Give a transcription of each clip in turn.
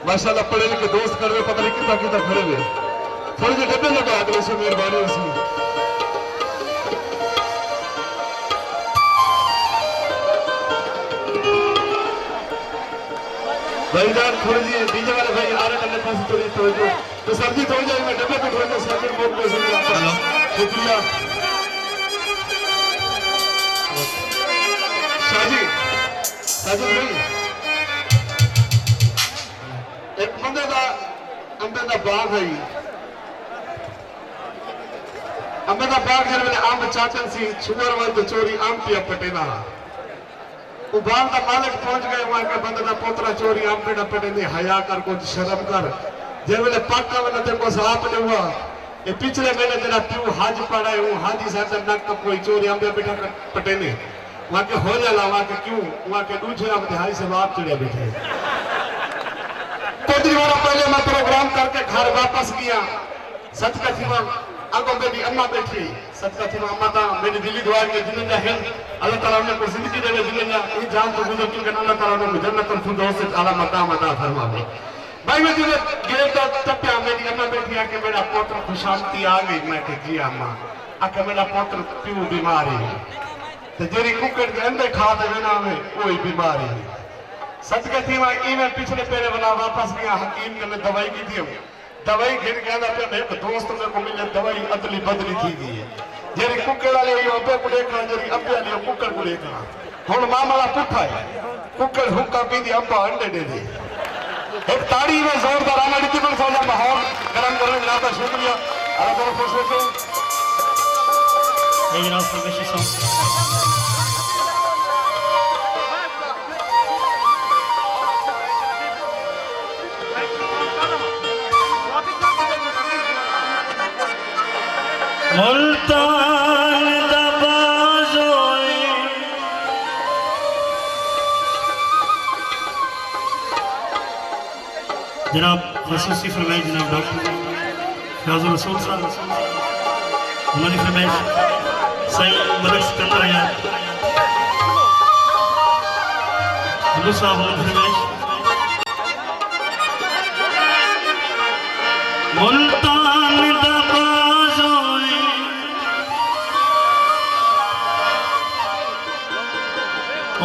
माशाल्लाह पढ़े लिखे दोस्त कर रहे पता नहीं कितना कितना खड़े हुए थोड़ी देर डब्बे लगा अगले से मेहरबानी उसमें भाईजान थोड़ी जी डीजे वाले भाई आ रहे करने पास थोड़ी तो सब्जी थोड़ी जाए मैं डब्बे पे थोड़ी सब्जी बहुत बहुत शुक्रिया शाजी साजिद भाई एक बंदे का अंबे का बाग है अंबे का बाग जब मैंने आम चाचन सी छुअर वन तो चोरी आम पिया पटेना वो बाग का मालिक पहुंच गए वहां के बंदे का पोतरा चोरी आम पेड़ा पटेने हया कर कुछ शर्म कर जब मैंने पाका मैंने देखो साहब ने हुआ ये पिछले महीने तेरा प्यू हाज पड़ा है वो हाजी साहब नक का कोई चोरी आम बेटा पटेने वहां के हो जाला वहां के क्यों वहां के दूसरे हम हाई से बाप चढ़े बैठे कुछ दिनों पहले मैं प्रोग्राम करके घर वापस गया सच का थीमा अगो मेरी अम्मा बैठी सच का थीमा अम्मा था मेरी दिल्ली दुआ के जिन है अल्लाह ताला ने को जिंदगी देवे जिन ये जान तो गुजर के अल्लाह ताला ने जन्नत फिरदौस से आला मकाम अता फरमावे भाई मैं जिने गेट तो टप्पा मेरी अम्मा बैठी आके मेरा पुत्र खुशामती आ गई मैं के जी अम्मा आके मेरा पुत्र क्यों बीमार है तो जेरी कुकर के अंदर खा दे ना में कोई बीमारी सच कहती है मैं पिछले पेरे बना वापस गया हकीम के लिए दवाई की थी दवाई गिर गया था एक दोस्त मेरे को मिले दवाई अदली बदली थी गई है जेरी कुकर वाले अब्बे को देखना जेरी अब्बे वाले कुकर को देखना हुन मामला पुठा है कुकर हुक्का पी दी अब्बा अंडे दे दे एक ताड़ी में जोरदार आना दी तो सोचा माहौल गरम करने ना था शुक्रिया अल्लाह बहुत खुश हो ये जनाब फरमाइशी सॉन्ग मुल्तान दबाज़ोए जनाब खसूसी फरमाइश जनाब डॉक्टर फयाजुल रसूल साहब उन्होंने फरमाइश सही मदद सिकंदर आया हिंदू साहब उन्होंने फरमाइश मुल्तान दबाज़ोए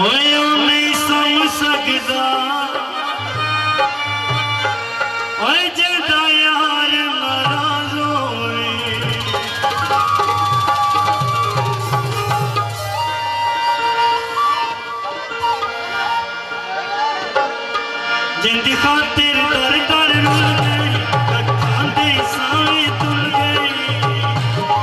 ओए नहीं समझ सकदा ओए जेदा यार नाराज होए जिंदी खातिर कर कर रुल गई कट्ठां दे सावे तुल गई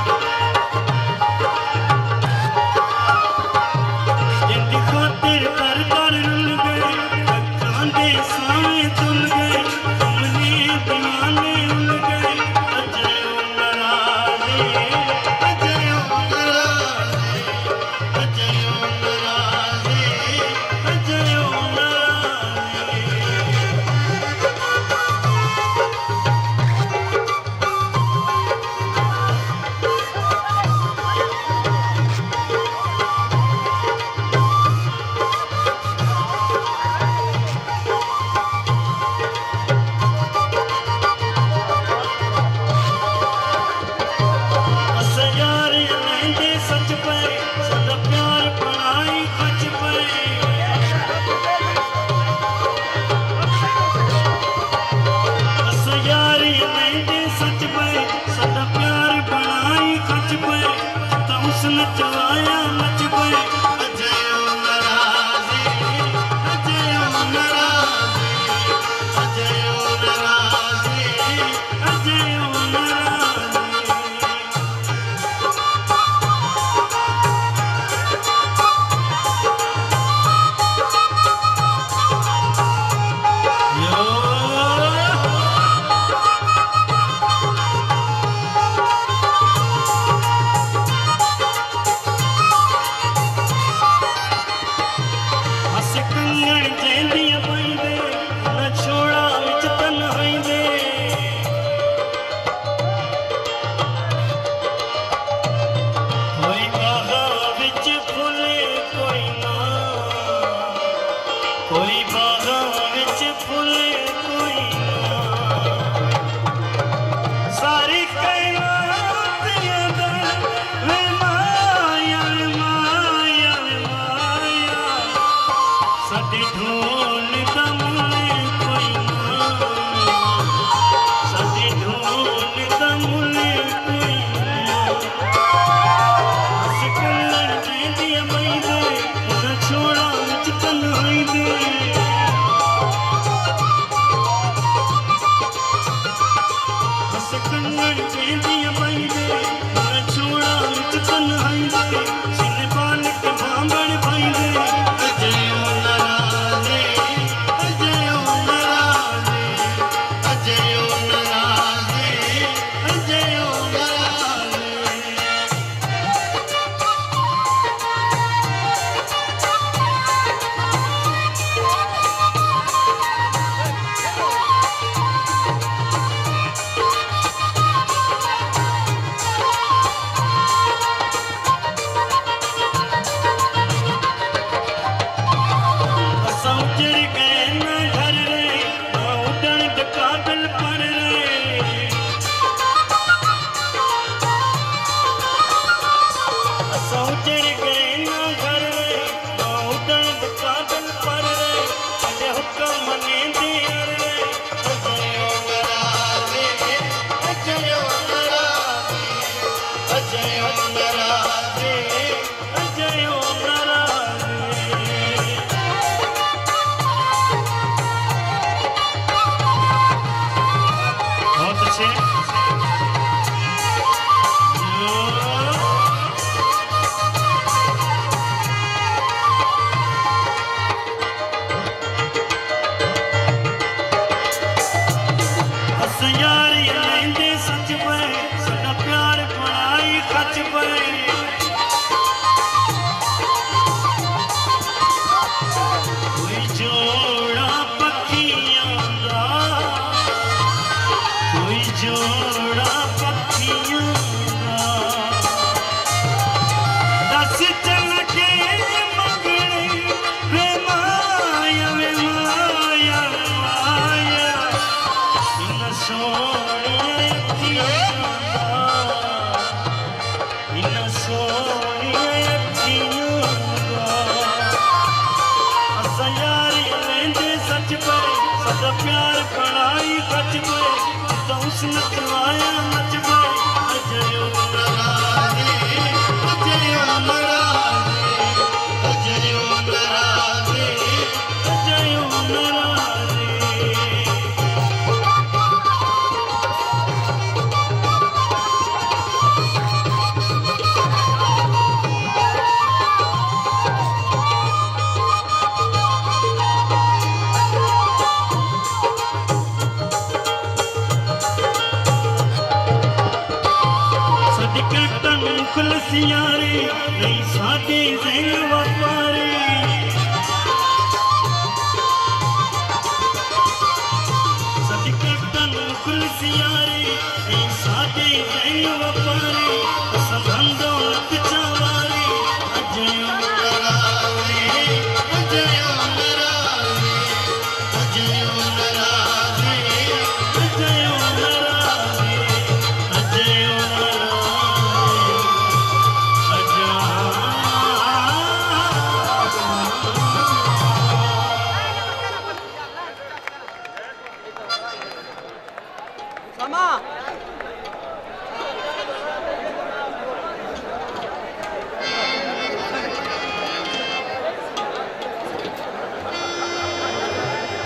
जिंदी खातिर कर कर रुल गई कट्ठां दे सावे तुल गई तुमने दीवाने उल गए अजय नाराज़े अजय नाराज़े अजय नाराज़े अजय नाराज़े नचवाया नच पे अजय नाराज़े अजय नाराज़े अजय नाराज़े अजय नाराज़े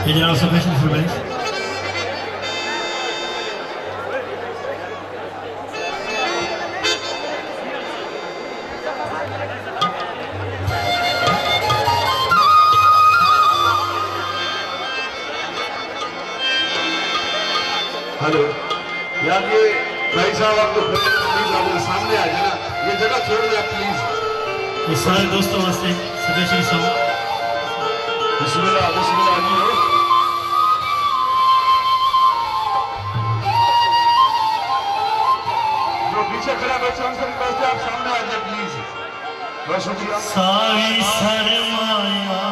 Any other questions for me? Hello यार, ये भाई साहब आपको प्लीज आप सामने आ जाना, ये जगह छोड़ दे प्लीज। ये सारे दोस्तों वास्ते स्पेशल सॉन्ग। बिस्मिल्लाह बिस्मिल्लाह जी हो। जो पीछे खड़ा बच्चा उनसे रिक्वेस्ट है आप सामने आ जाए प्लीज। बहुत शुक्रिया। सारी सरमाया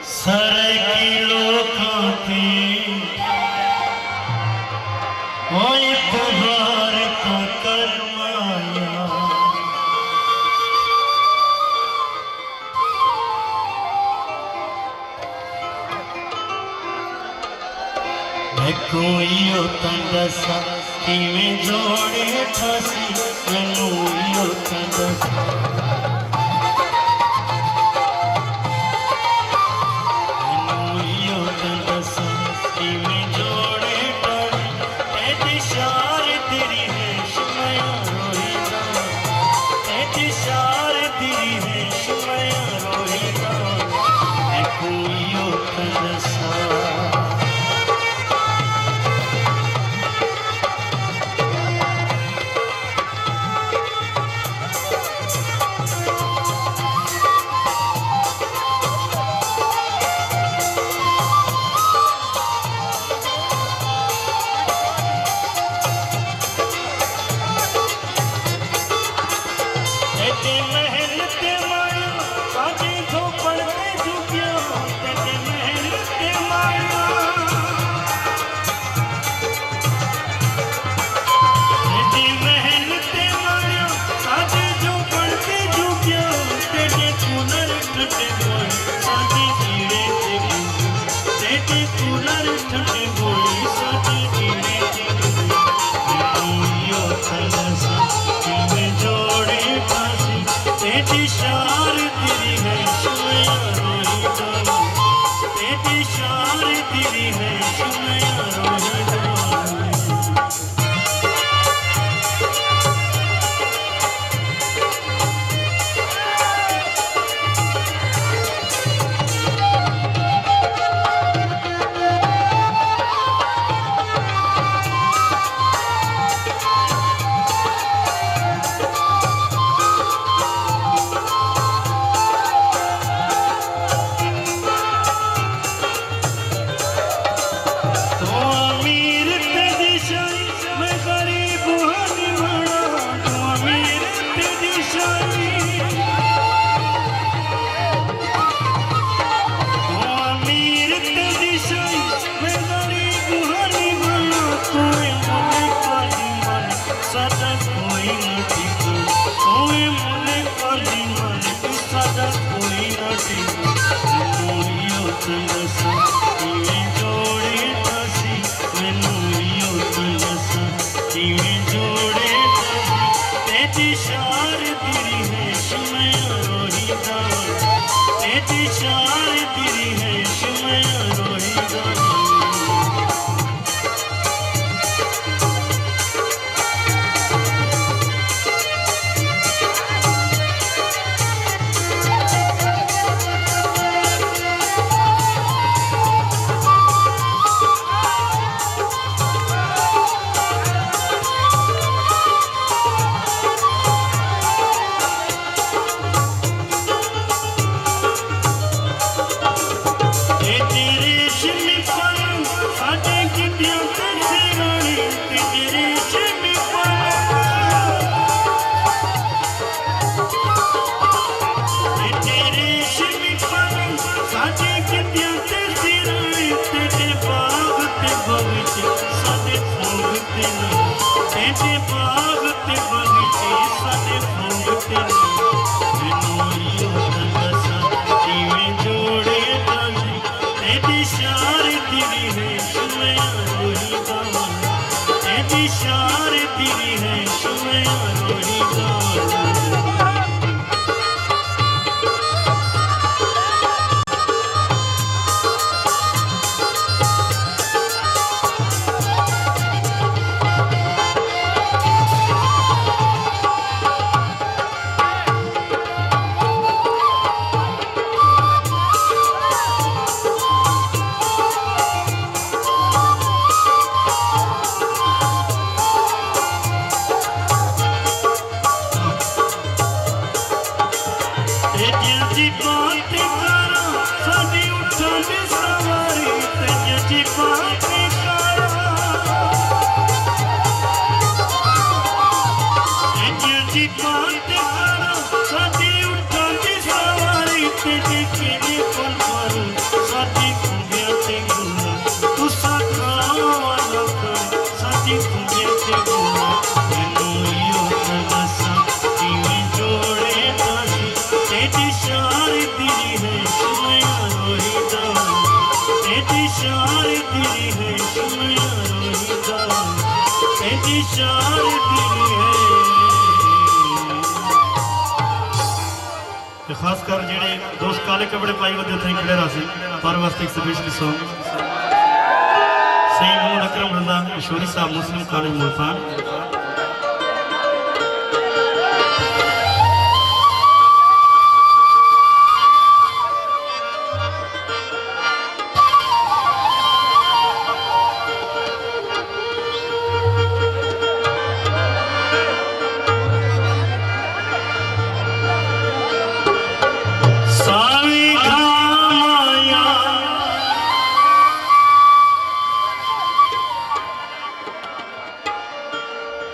सर की लोकां की ओए पुहार का करमाया मैं कोई होता दसा किवें जोड़े ठासी मैनू होता दसा शार तेरी है तेरी है सुनया रोही दाल खासकर जेडे दोस्त काले कपड़े पाई वो थे खड़े रहा पर वास्ते एक स्पेशली सॉन्ग सही मोहम्मद अकरम रजा किशोरी साहब मुस्लिम कॉलेज मुल्तान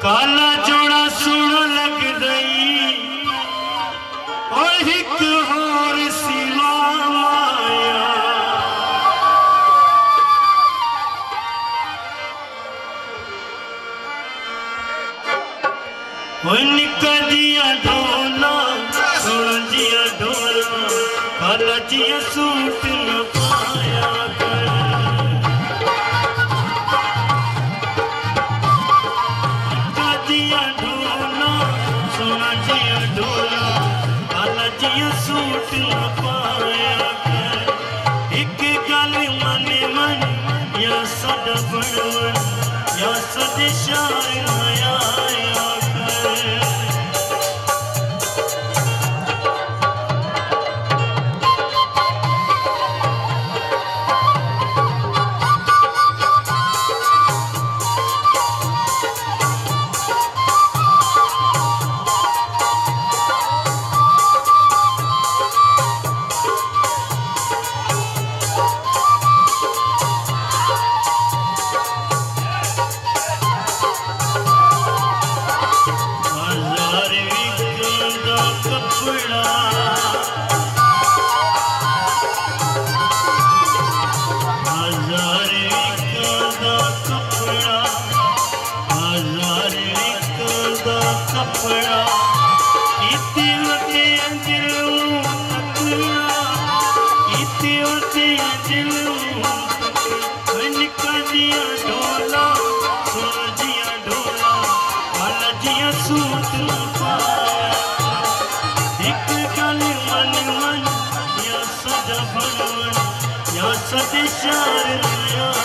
काला जोड़ा सुन लग गई और एक और सिवा माया निका जिया ढोला सोना जिया ढोला काला जिया सूट न पाया सूट न पाया एक गल मन मन सद शार आया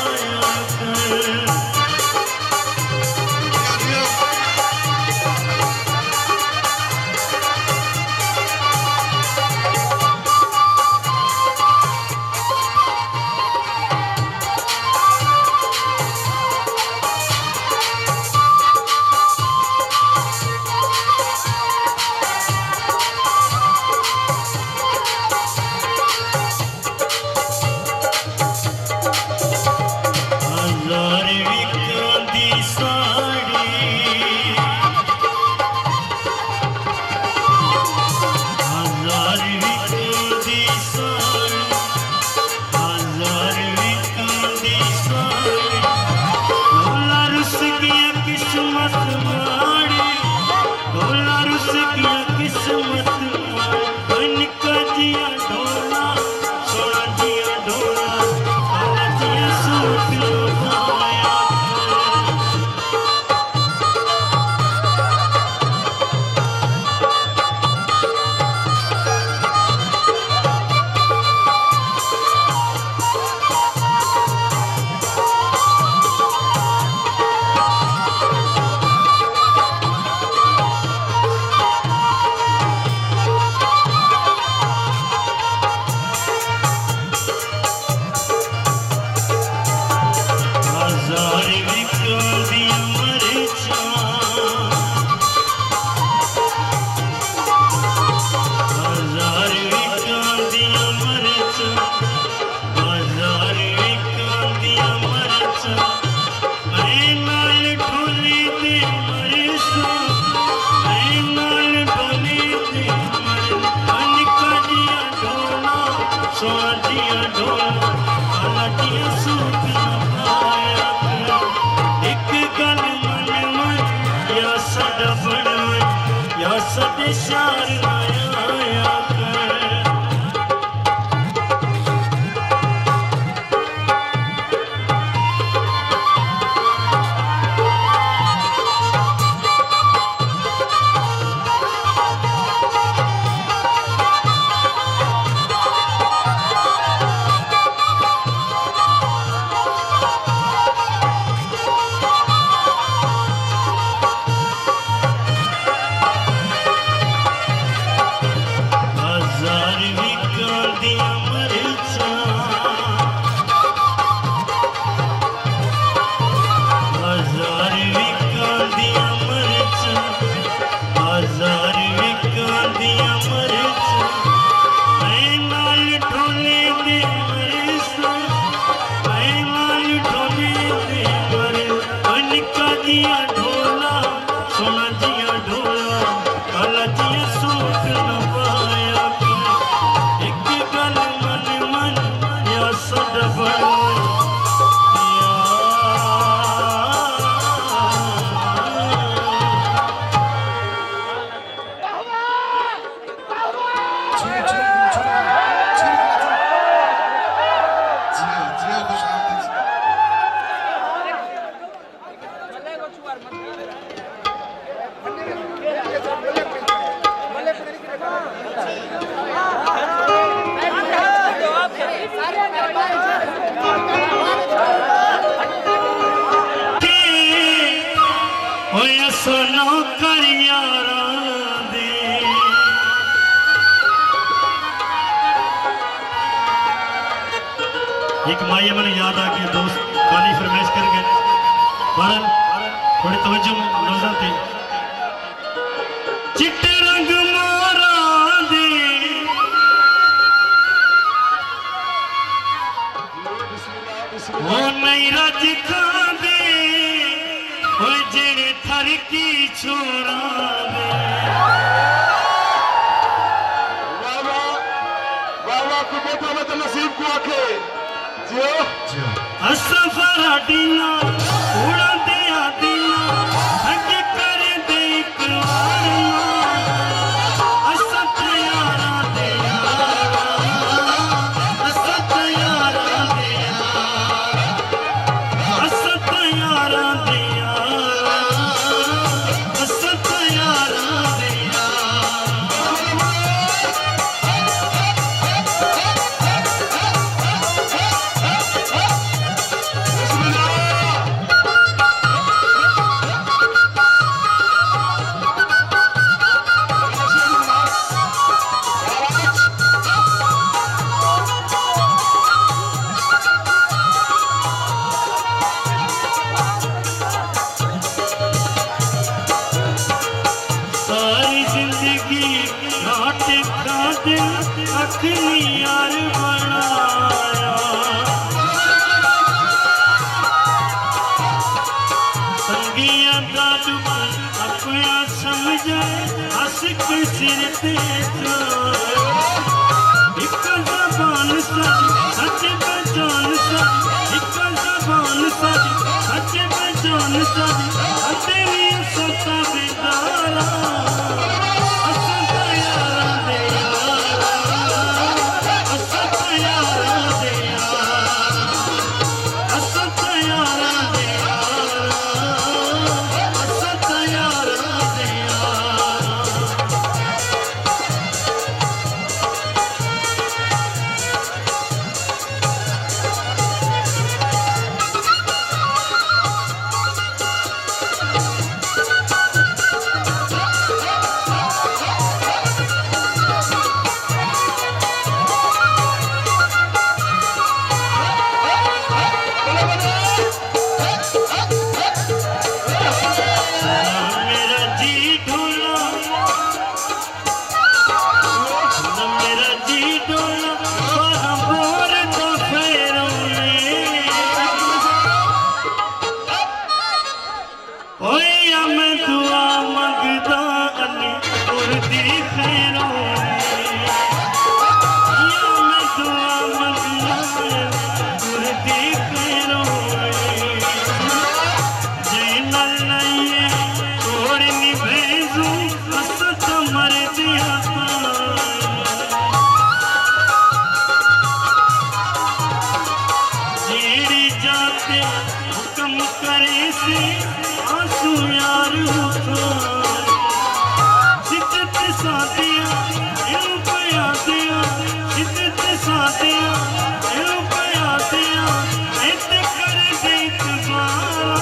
सुनो कर यारा दे एक माइया मैंने याद आ गई दोस्त काली फरमाइश कर गए बहरहाल थोड़ी तवज्जो नजर थी चिट्टे रंग मारा दे वो नहीं रज खा दे वो जेड़े थर की छोरा दे बाबा को बेटा में तो नसीब को आके जियो असफरा दीना उड़ा दिया दीना हक कर दे इकरार असत यारा दे असत यारा दे असत यारा दे असत यारा दे सारी जिंदगी घाट का दिल अखनी यार बनाया संगिया का दुख अपना समझे आशिक सिर पे एक जबान सच पहचान एक जबान सच पहचान तेरी सता बेदारा असत यारा दे असत यारा दे असत यारा दे असत यारा दे मेरा जी ढोला मेरा जी ढोला बोर तो फेरों ओए या मैं दुआ मंगदा अली उर्दी खैरों या मैं दुआ मंगदा उर्दी खैरों जैनल नहीं तोड़नी भेजू असत मर दिया जेड़ी जाते हुक्म करे से आंसू यार सिद्दत साथिया इन पया दिया सिद्दत साथिया इन पया दिया ऐत कर दे इतबारा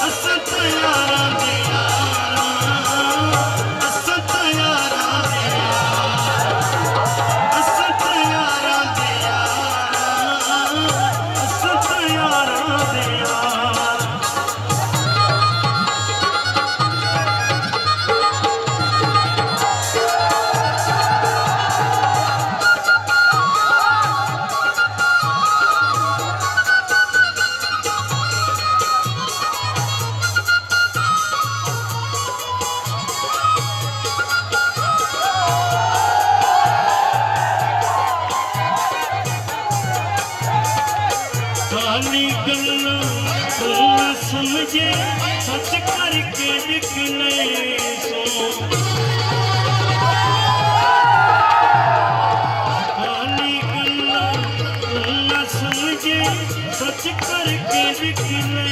असत यारा दे असत यारा दे असत यारा दे असत यारा दे काली गल्ला तू न समझे सच करके दिखने सो काली गल्ला तू न समझे सच करके दिखने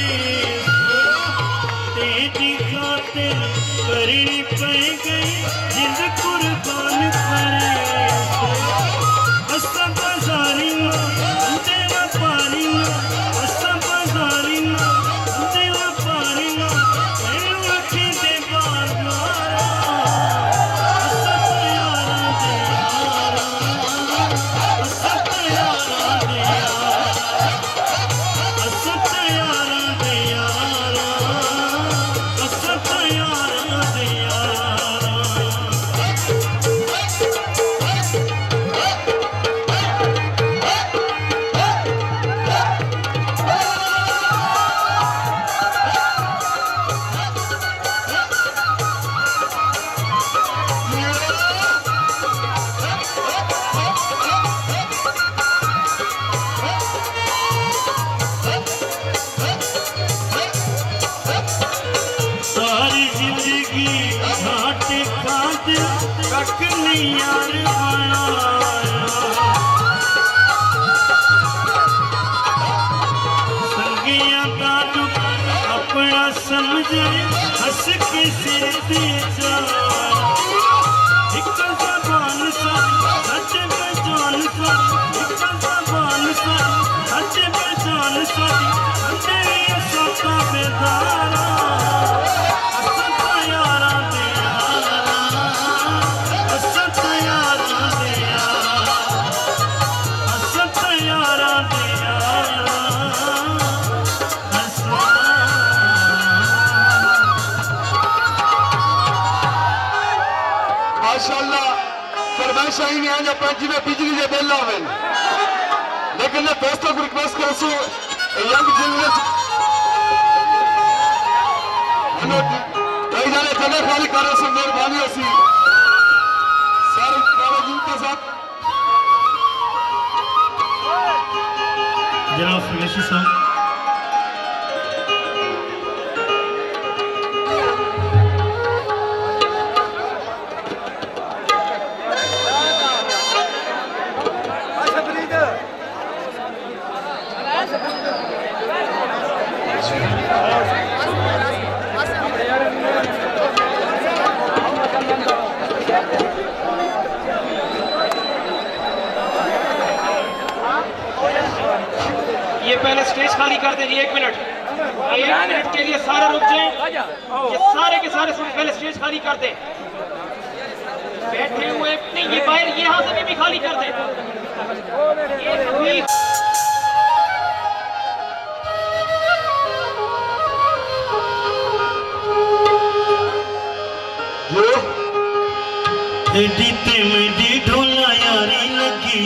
तेरी खातिर करनी पड़ गई जिंद कुर्बान करे असा बाजारी तेरा पानी असा बाजारी तेरा पानी यार बनाया संगिया का दुख अपना समझे हंस के सिर दे जा एक ज़बान सारी सच पहचान सारी एक ज़बान सारी सच पहचान सारी तेरी सोचा बेदारा हंसता यारा दे यारा हंसता यारा दे यारा हंसता यारा दे यारा माशाअल्लाह फरमाइशा ही नहीं आज पंजी में बिजली के बिल आवे लेकिन मैं दोस्तों को रिक्वेस्ट कर सो यंग जनरेशन हेलो कई जाने जगह खाली कर रहे मेहरबानी होसी सर कॉलेज के साथ जनाब फैलेसी साहब ये पहले स्टेज खाली कर दे जी 1 मिनट के लिए सारे रुक जाएं ये सारे के सारे पहले स्टेज खाली कर दे बैठे हुए नहीं ये बाहर ये यहाँ से भी खाली कर दे एडी ते मेरी ढोला यारी लगी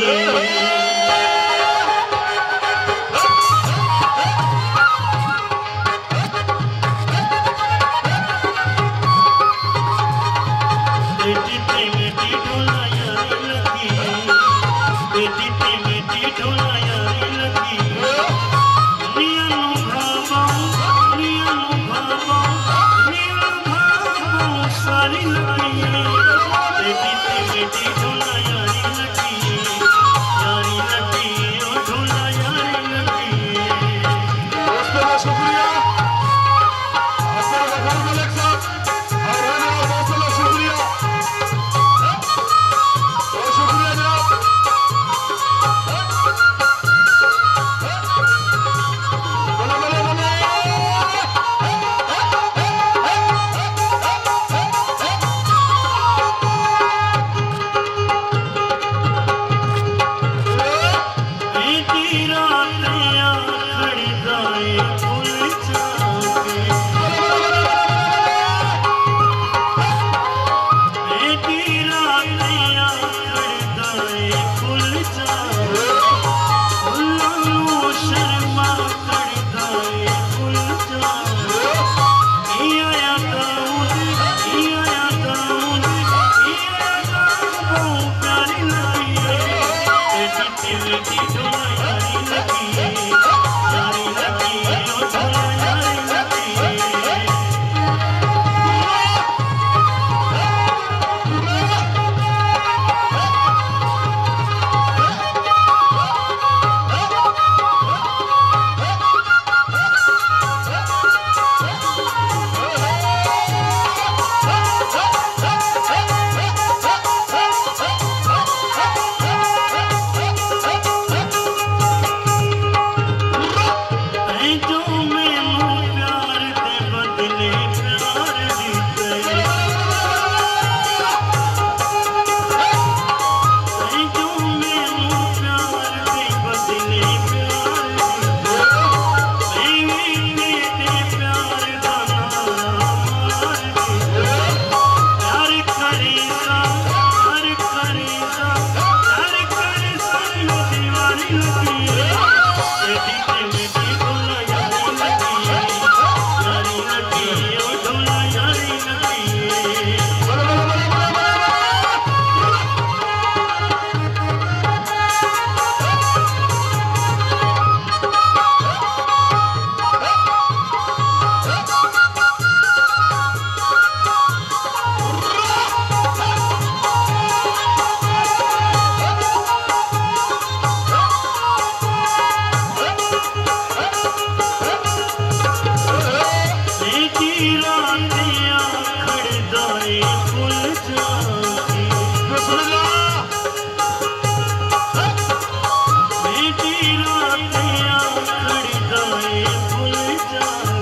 रातियां खड़दाए भुल जावे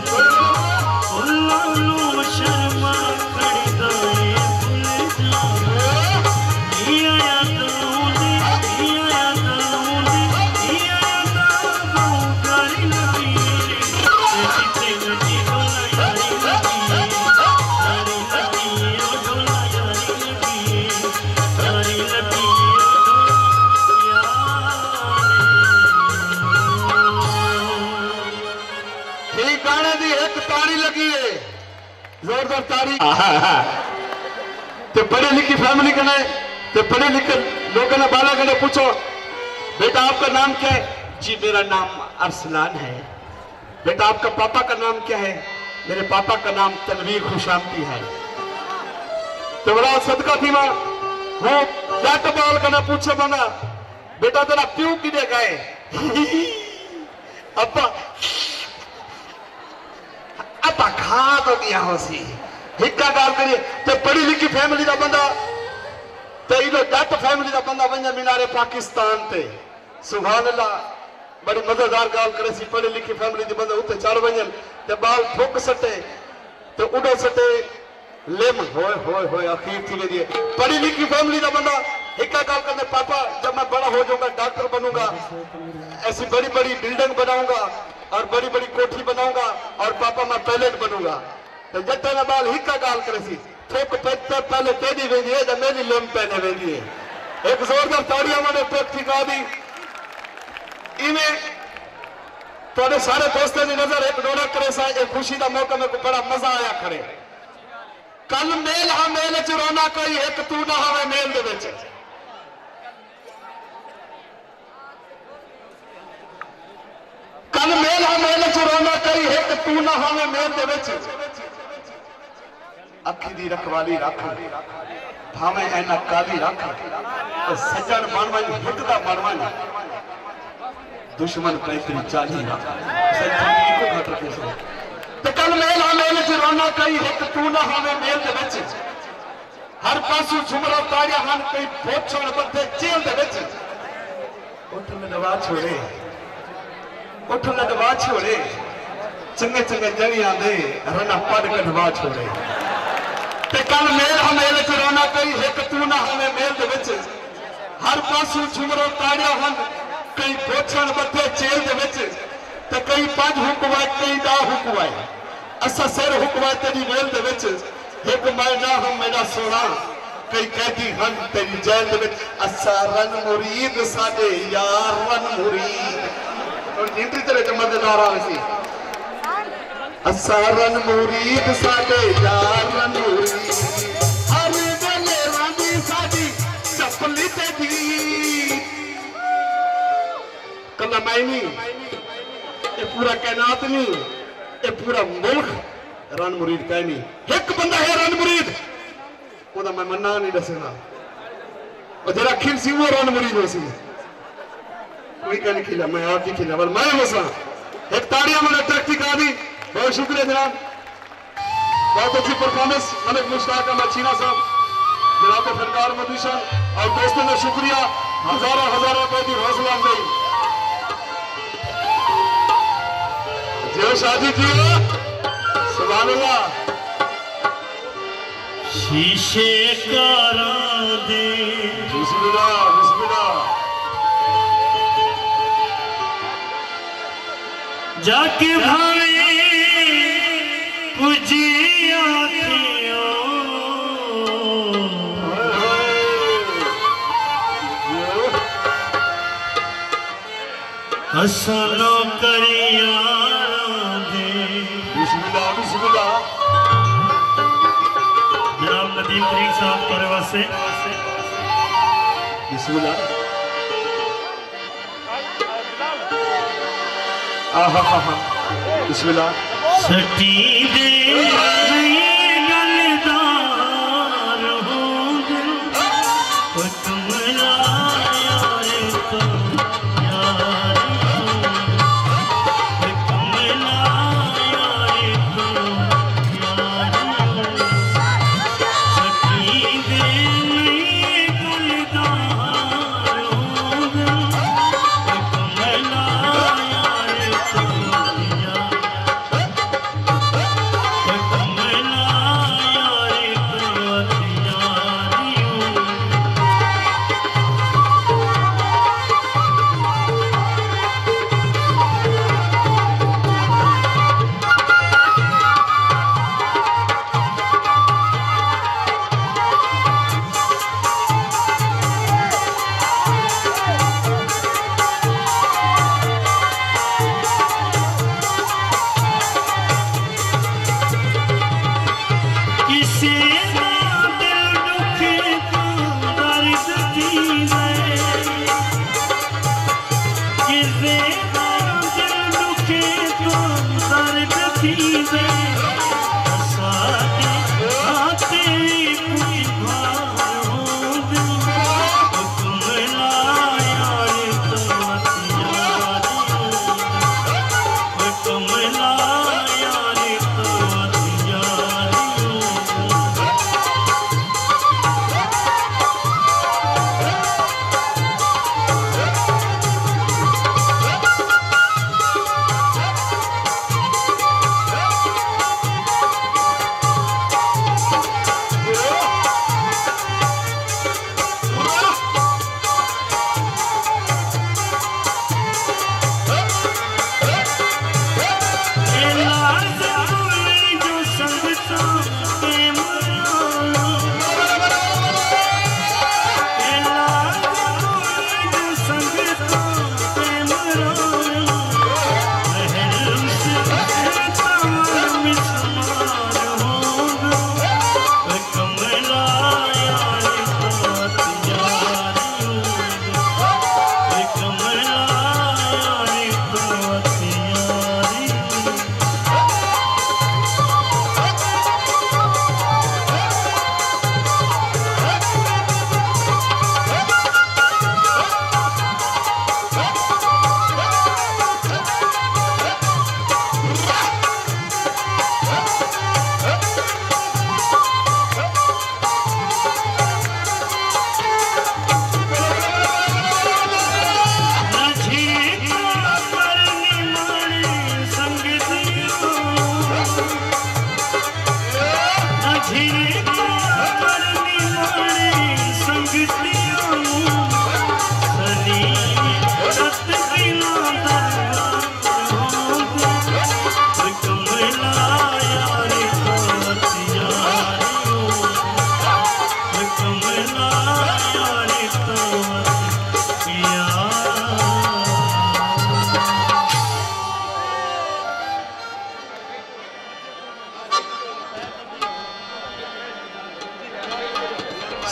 फुल्लां नूं शर्मा खड़दाए भुल जावे इया यादूं दी इया यादूं दी इया यादूं गरी लगी जिते नदी डोला यारी लगी ओ डोला यारी लगी यारी लगी ये गाने दी एक ताड़ी लगी है जोरदार ताड़ी ते पढ़े लिखी फैमिली कने ते पढ़े लिखे लोगों ने बाला कने पूछो बेटा आपका नाम क्या है? जी मेरा नाम अरसलान है। बेटा आपका पापा का नाम क्या है? मेरे पापा का नाम तनवीर खुशामती है। तो बड़ा सदका थी मां वो जाट बाल कने पूछे बना बेटा तेरा प्यू किदे गए? अब्बा अब्बा खा तो गया होसी हिक्का गाल करिए ते पढ़ी लिखी फैमिली का बंदा ते इलो जट फैमिली का बंदा वंजा मीनारे पाकिस्तान ते सुभान अल्लाह बड़ी मजेदार गाल करे सी पढ़ी लिखी फैमिली दे बंदा उते चढ़ वंजन ते बाल ठोक सटे ते उडो सटे लेम होए होए होए आखिर थी गई पढ़ी लिखी फैमिली का बंदा हिक्का गाल करने पापा जब मैं बड़ा हो जाऊंगा डॉक्टर बनूंगा ऐसी बड़ी बड़ी बिल्डिंग बनाऊंगा और बड़ी बड़ी कोठी बनाऊंगा और पापा मैं पायलट बनूंगा। तो जट्टे ने बाल हिक्का गाल करे सी ठोक पे पहले तेरी वेंदी है जब मेरी लेम पहने वेंदी है। एक जोरदार ताड़ियां मारे पेट ठिका दी इवें थोड़े सारे दोस्तों की नजर एक डोड़ा करे सा एक खुशी का मौका मेरे को बड़ा मजा आया खड़े कल मेल हा मेल च रोना कोई एक तू ना होवे मेल दे विच कल मेल हा मेल च रोना कोई एक तू ना होवे मेल दे विच अखी दी रखवाली रख भावे ऐना काली रख सज्जन बन वन हित दा बन वन दुश्मन पैतरी चाली रख सज्जन को घट रखे सो ते कल मेल हा मेल च रोना कोई एक तू ना होवे मेल दे विच हर पासों झुमरा तारिया हन कोई पोछण बंदे जेल दे विच उठ में दवा छोड़े उठ में दवा छोड़े चंगे चंगे जणियां दे रना पड़ कढवा छोड़े ते कल मेल हा मेल च रोना कोई एक तू ना होवे मेल दे विच हर पासों झुमरा तारिया हन कई पोछण बंदे जेल दे विच ते कई पंज हुकवाए कई दा हुकवाए असा सिर हुकवाए तेरी मेल दे विच एक मैना हम मेरा सोना कई कहती हन तेरी जेल दे विच असा रन मुरीद साडे यार रन मुरीद और एंट्री तेरे च मजेदार आ सी असा रन मुरीद साडे यार रन मुरीद हर वेले रांदी साडी चपली ते दी कला मैं नहीं ये पूरा कायनात नहीं ये पूरा मुल्क रन मुरीद कह नहीं एक बंदा है रन मुरीद ओदा मैं मन्ना नहीं दसेगा और जरा खिल सी वो रन मुरीद हो सी कोई का नहीं खिला मैं आप ही खिला बल मैं हसा एक ताड़ियां मैंने टैक्टिक आ दी बहुत शुक्रिया जनाब बहुत अच्छी परफॉर्मेंस मलिक मुश्ताक अहमद चीना साहब जनाब फनकार मधुशन और दोस्तों का शुक्रिया हजारों हजारों रुपए की हौसला अफजाई जो शादी की सुभान अल्लाह शीशे कारा दे बिस्मिल्लाह बिस्मिल्लाह जाके भावे पुजी आखियों हसनो करिया दे बिस्मिल्लाह बिस्मिल्लाह जनाब नदीम तरीक साहब करे वास्ते बिस्मिल्लाह आहा हा हा बिस्मिल्लाह सटी दे गलदार हो दिल ओ तुम लाया तो यार ओ तुम लाया तो यार सटी दे गलदार हो दिल ओ तुम किसे दिल दुखे तो दर्द थी दे साथे आते कुछ भारों दिल कमला यार तो यारी कमला यार तो यारी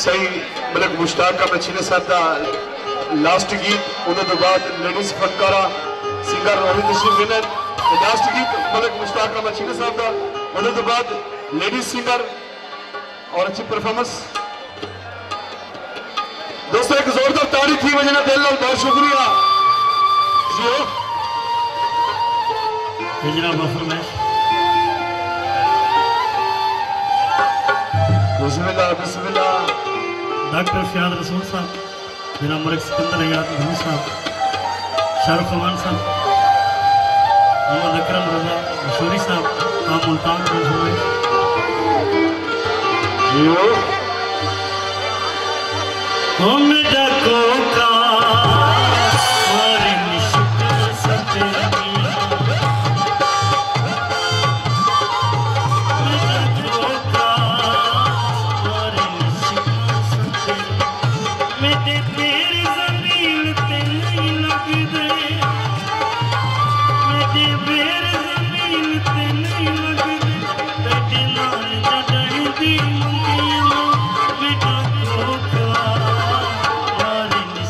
सही मलक मुश्ताक का मछली साहब का लास्ट गीत उन्होंने बाद लेडीज फनकारा singer Rohit Singh winner last गीत मलक मुश्ताक का मछली साहब का उन्होंने बाद लेडीज सिंगर और अच्छी परफॉर्मेंस। दोस्तों एक जोरदार तारीफ थी वजह दिल बहुत शुक्रिया जी हो जनाब फरमाइश बिस्मिल्लाह बिस्मिल्लाह। डॉक्टर फयाद रसूल साहब, जनाब मलिक सिकंदर हयात महमूद साहब, शाहरुख खान साहब, मोहम्मद अकरम रजा मशहूरी साहब, आप मुल्तान मेरा कोका और निश्चित सत्य Thank you.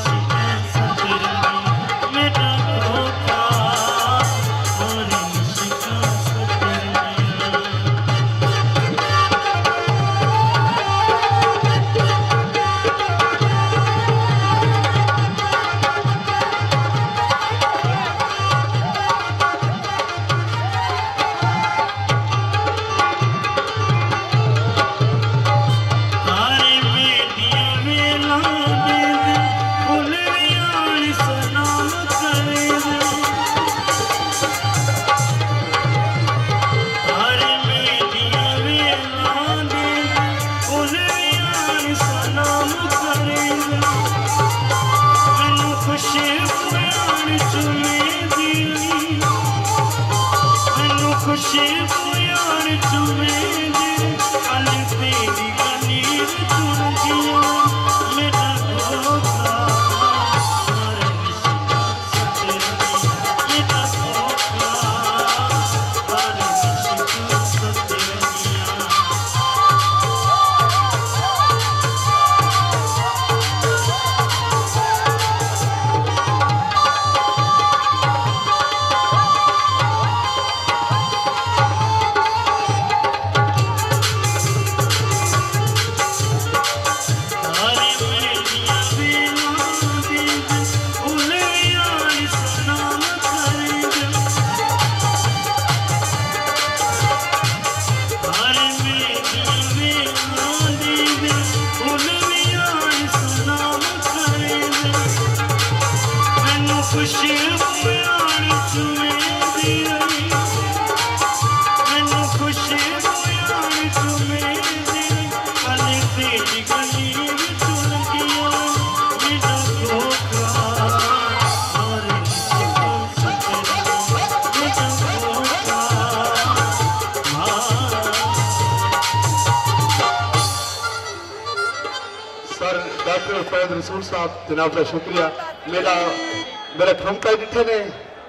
जावेद रसूल साहब जनाब का शुक्रिया मेरा ठमका दिखे ने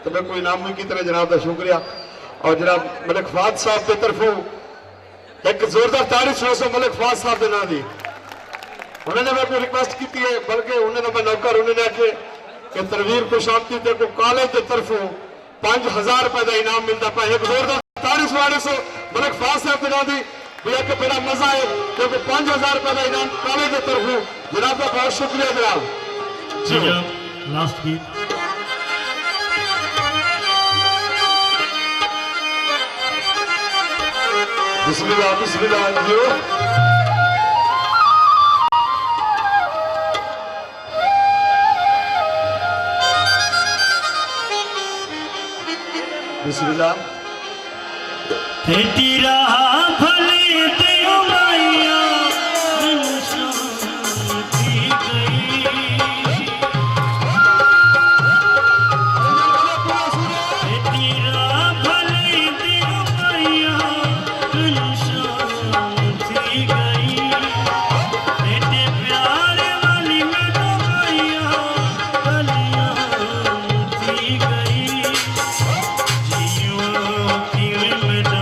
तो मैं कोई नाम नहीं की जनाब का शुक्रिया और जनाब मलिक फवाद साहब की तरफों एक जोरदार तारीफ सुनो मलिक फवाद साहब के नाम की उन्होंने मैं कोई रिक्वेस्ट की है बल्कि उन्होंने मैं नौकर उन्होंने आखे कि तनवीर को शांति ते को कॉलेज की तरफों 5000 रुपए का इनाम मिलता पाए एक जोरदार तारीफ सुनाने सो मलिक फवाद साहब के नाम की भैया के बड़ा मजा है क्योंकि 5000 रुपए का इनाम कॉलेज की तरफों जनाब का बहुत शुक्रिया जनाब जी लास्ट गीत बिस्मिल्लाह बिस्मिल्लाह जियो बिस्मिल्लाह तेरा भले तेरा मैया शांति गई तेरा भले तेरा मैया शांति गई तेरे प्यार वाली मेरा मैया कल्याणती गई जियो की मेरा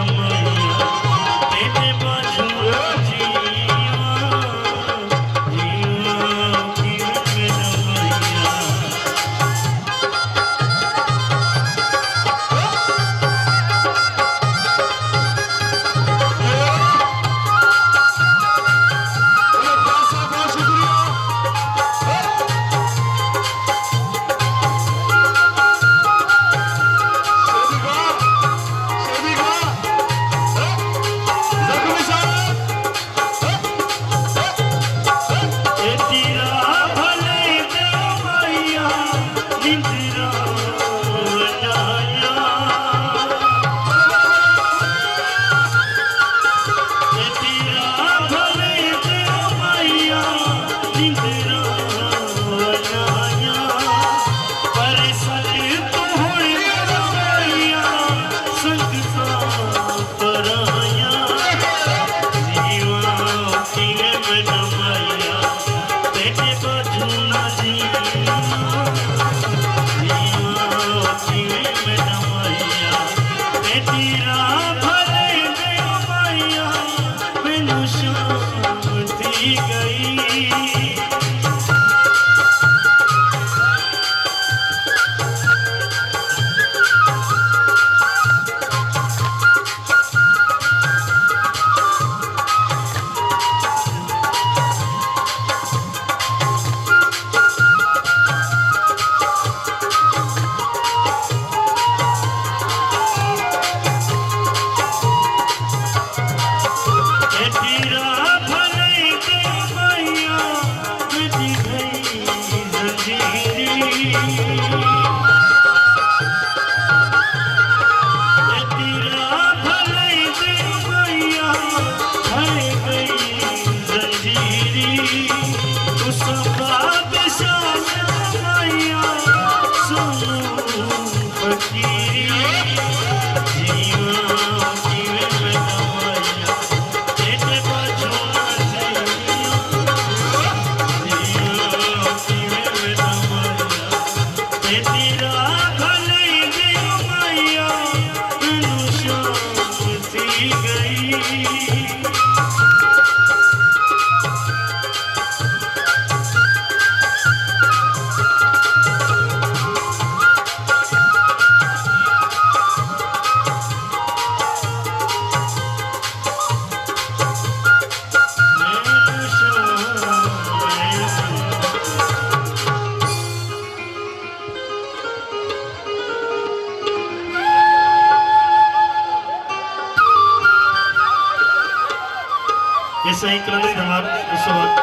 ऐसा ही कलंदरी धमाल उस वक्त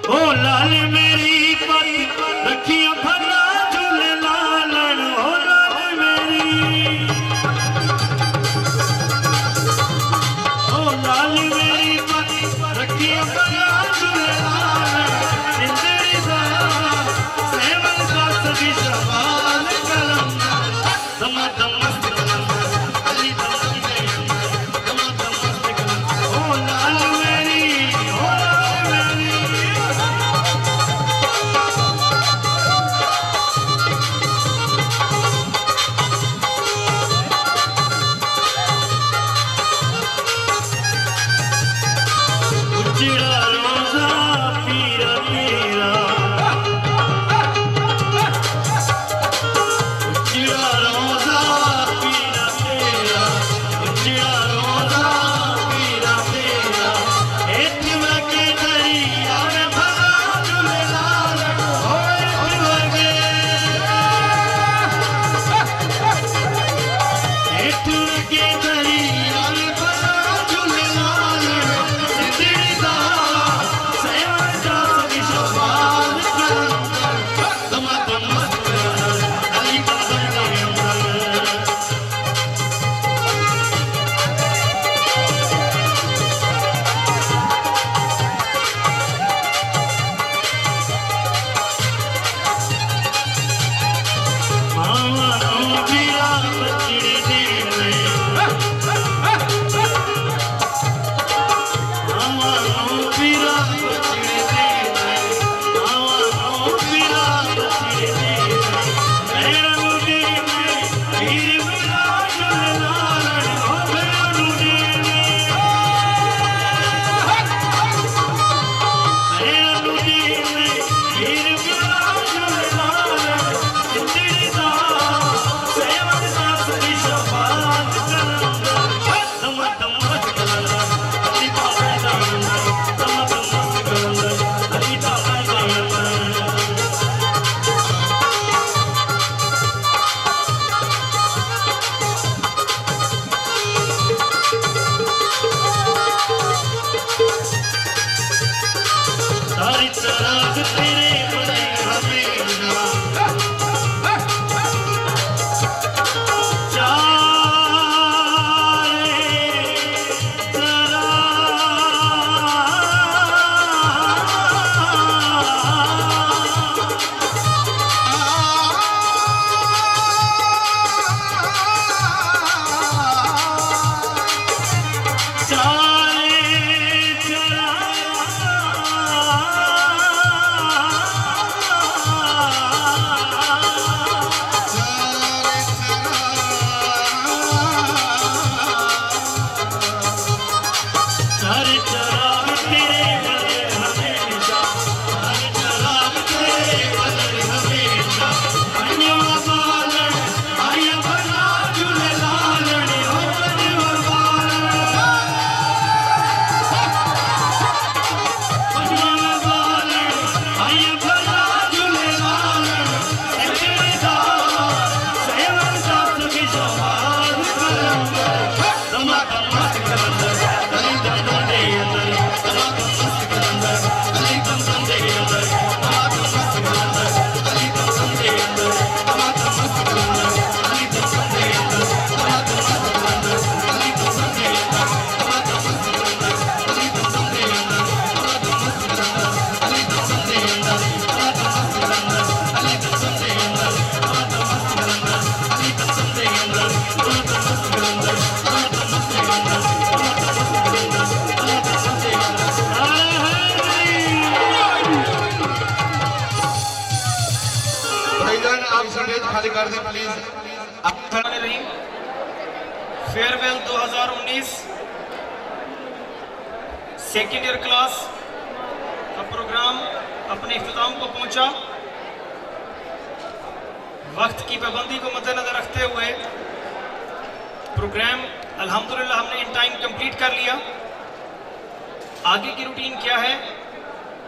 ओ लाल मेरी पत रखियो भला झूले लालन ओ लाल मेरी ओ लाल मेरी पत रखियो भला झूले लालन इंद्री दा सेवन का सभी सवाल कलम दम दम मस्त कलम अली दम की दम दम मस्त कलम ओ लाल मेरी स्टेज खाली कर दी प्लीज। रही फेयरवेल 2019 सेकेंड ईयर क्लास का प्रोग्राम अपने इख्तिताम को पहुंचा। वक्त की पाबंदी को मद्देनजर रखते हुए प्रोग्राम अल्हम्दुलिल्लाह हमने इन टाइम कंप्लीट कर लिया। आगे की रूटीन क्या है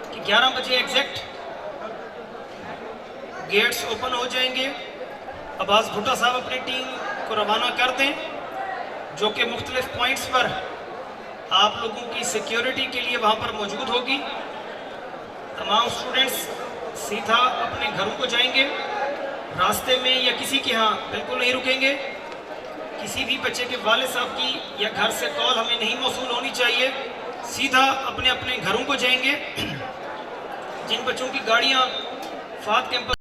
कि 11 बजे एग्जैक्ट गेट्स ओपन हो जाएंगे। अब्बास भुट्टा साहब अपनी टीम को रवाना कर दें जो कि मुख्तलिफ पॉइंट्स पर आप लोगों की सिक्योरिटी के लिए वहाँ पर मौजूद होगी। तमाम स्टूडेंट्स सीधा अपने घरों को जाएंगे, रास्ते में या किसी के यहाँ बिल्कुल नहीं रुकेंगे। किसी भी बच्चे के वालिद साहब की या घर से कॉल हमें नहीं मौसूल होनी चाहिए, सीधा अपने अपने घरों को जाएंगे। जिन बच्चों की गाड़ियाँ फात कैंपस